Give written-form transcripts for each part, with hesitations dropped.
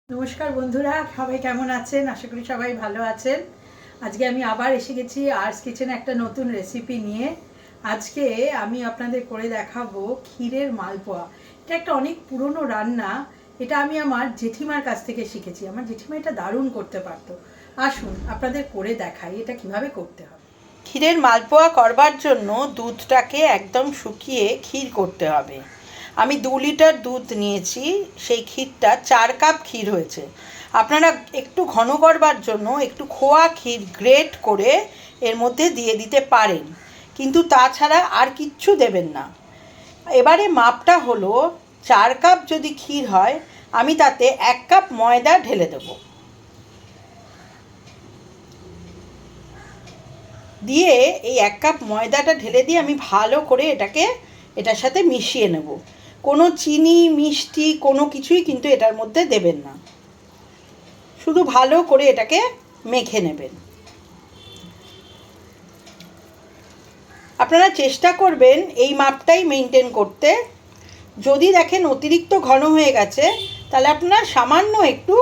নমস্কার বন্ধুরা, সবাই কেমন আছেন? আশা করি সবাই ভালো আছেন। আজকে আমি আবার এসে গেছি আর্টস কিচেনে একটা নতুন রেসিপি নিয়ে। আজকে আমি আপনাদের করে দেখাবো ক্ষীরের মালপোয়া। এটা একটা অনেক পুরনো রান্না। এটা আমি আমার জেঠিমার কাছ থেকে শিখেছি। আমার জেঠিমা এটা দারুণ করতে পারতো। আসুন আপনাদের করে দেখাই এটা কিভাবে করতে হবে। ক্ষীরের মালপোয়া করবার জন্য দুধটাকে একদম শুকিয়ে ক্ষীর করতে হবে। আমি 2 লিটার দুধ নিয়েছি, সেই ক্ষীরটা 4 কাপ ক্ষীর হয়েছে। আপনারা একটু ঘন করবার জন্য একটু খোয়া ক্ষীর গ্রেট করে এর মধ্যে দিয়ে দিতে পারেন, কিন্তু তাছাড়া আর কিচ্ছু দেবেন না। এবারে মাপটা হলো 4 কাপ যদি ক্ষীর হয়, আমি তাতে 1 কাপ ময়দা ঢেলে দেবো। দিয়ে এই 1 কাপ ময়দাটা ঢেলে দিয়ে আমি ভালো করে এটার সাথে মিশিয়ে নেব। কোনো চিনি মিষ্টি কোনো কিছুই কিন্তু এটার মধ্যে দেবেন না, শুধু ভালো করে এটাকে মেখে নেবেন। আপনারা চেষ্টা করবেন এই মাপটাই মেনটেন করতে। যদি দেখেন অতিরিক্ত ঘন হয়ে গেছে, তাহলে আপনারা সামান্য একটু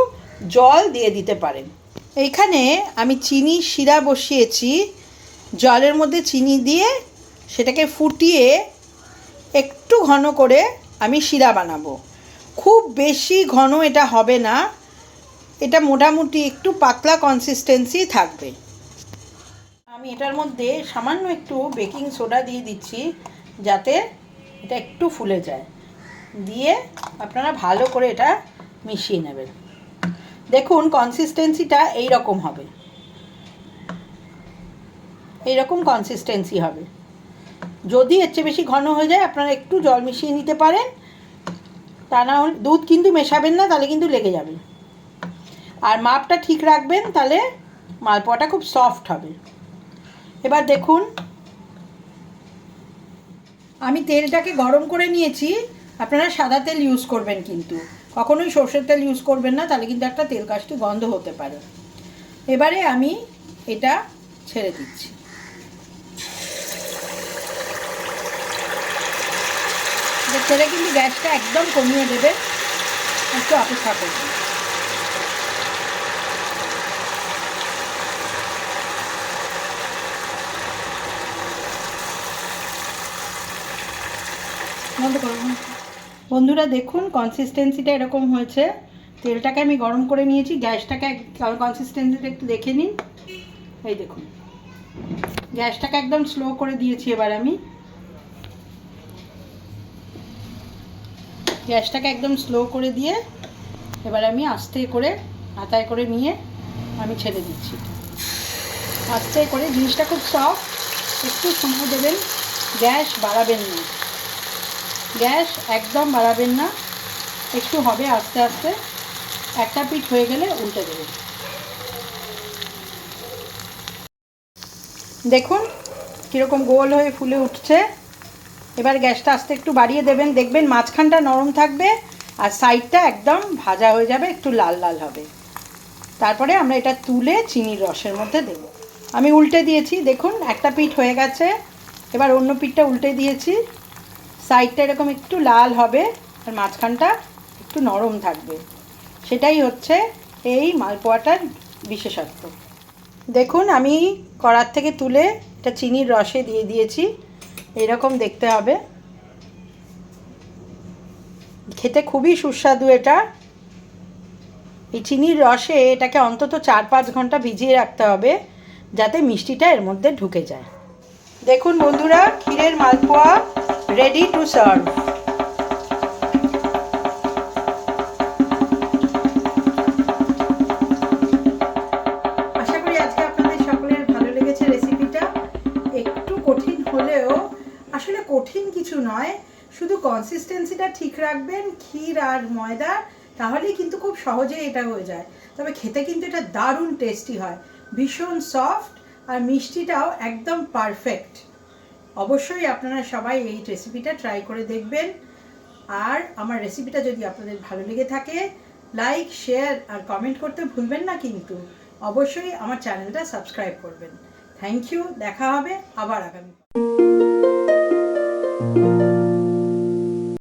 জল দিয়ে দিতে পারেন। এইখানে আমি চিনির শিরা বসিয়েছি। জলের মধ্যে চিনি দিয়ে সেটাকে ফুটিয়ে একটু ঘন করে আমি শিরা বানাবো। খুব বেশি ঘন এটা হবে না, এটা মোটামুটি একটু পাতলা কনসিস্টেন্সি থাকবে। আমি এটার মধ্যে সামান্য একটু বেকিং সোডা দিয়ে দিচ্ছি, যাতে এটা একটু ফুলে যায়। দিয়ে আপনারা ভালো করে এটা মিশিয়ে নেবেন। দেখুন কনসিস্টেন্সিটা এই রকম হবে, এইরকম কনসিস্টেন্সি হবে। যদি এর চেয়ে বেশি ঘন হয়ে যায় আপনারা একটু জল মিশিয়ে নিতে পারেন। তা না হলে দুধ কিন্তু মেশাবেন না, তাহলে কিন্তু লেগে যাবে। আর মাপটা ঠিক রাখবেন, তাহলে মালপোয়াটা খুব সফট হবে। এবার দেখুন আমি তেলটাকে গরম করে নিয়েছি। আপনারা সাদা তেল ইউজ করবেন, কিন্তু কখনোই সর্ষের তেল ইউজ করবেন না, তাহলে কিন্তু একটা তেল কাশটি গন্ধ হতে পারে। এবারে আমি এটা ছেড়ে দিচ্ছি। ছেড়ে কিন্তু গ্যাসটা একদম কমিয়ে দেবে, একটু অপেক্ষা করবেন। বন্ধ করুন বন্ধুরা, দেখুন কনসিস্টেন্সিটা এরকম হয়েছে। তেলটাকে আমি গরম করে নিয়েছি, গ্যাসটাকে কনসিস্টেন্সিটা একটু দেখে নিন। এই দেখুন গ্যাসটাকে একদম স্লো করে দিয়েছি। এবার আমি গ্যাসটাকে একদম স্লো করে দিয়ে এবার আমি আস্তে করে হাতায় করে নিয়ে আমি ছেড়ে দিচ্ছি। আস্তে করে, জিনিসটা খুব সফট, একটু সময় দেবেন। গ্যাস বাড়াবেন না, গ্যাস একদম বাড়াবেন না, একটু হবে আস্তে আস্তে। একটা পিঠ হয়ে গেলে উল্টে দেবেন। দেখুন কীরকম গোল হয়ে ফুলে উঠছে। এবার গ্যাসটা আস্তে একটু বাড়িয়ে দেবেন, দেখবেন মাঝখানটা নরম থাকবে আর সাইডটা একদম ভাজা হয়ে যাবে, একটু লাল লাল হবে। তারপরে আমরা এটা তুলে চিনির রসের মধ্যে দেব। আমি উল্টে দিয়েছি, দেখুন একটা পিঠ হয়ে গেছে। এবার অন্য পিঠটা উল্টে দিয়েছি, সাইডটা এরকম একটু লাল হবে আর মাঝখানটা একটু নরম থাকবে। সেটাই হচ্ছে এই মালপোয়াটার বিশেষত্ব। দেখুন আমি কড়ার থেকে তুলে এটা চিনির রসে দিয়ে দিয়েছি। এরকম দেখতে হবে, খেতে খুবই সুস্বাদু এটা। এই চিনির রসে এটাকে অন্তত 4-5 ঘন্টা ভিজিয়ে রাখতে হবে, যাতে মিষ্টিটা এর মধ্যে ঢুকে যায়। দেখুন বন্ধুরা, ক্ষীরের মালপোয়া রেডি টু সার্ভ। আশা করি আজকে আপনাদের সকলের ভালো লেগেছে রেসিপিটা। একটু কঠিন হলেও আসলে কঠিন কিছু নয়, শুধু কনসিস্টেন্সিটা ঠিক রাখবেন ক্ষীর আর ময়দা, তাহলেই কিন্তু খুব সহজেই এটা হয়ে যায়। তবে খেতে কিন্তু এটা দারুণ টেস্টি হয়, ভীষণ সফট আর মিষ্টিটাও একদম পারফেক্ট। অবশ্যই আপনারা সবাই এই রেসিপিটা ট্রাই করে দেখবেন। আর আমার রেসিপিটা যদি আপনাদের ভালো লেগে থাকে, লাইক শেয়ার আর কমেন্ট করতে ভুলবেন না, কিন্তু অবশ্যই আমার চ্যানেলটা সাবস্ক্রাইব করবেন। থ্যাংক ইউ, দেখা হবে আবার আগামী।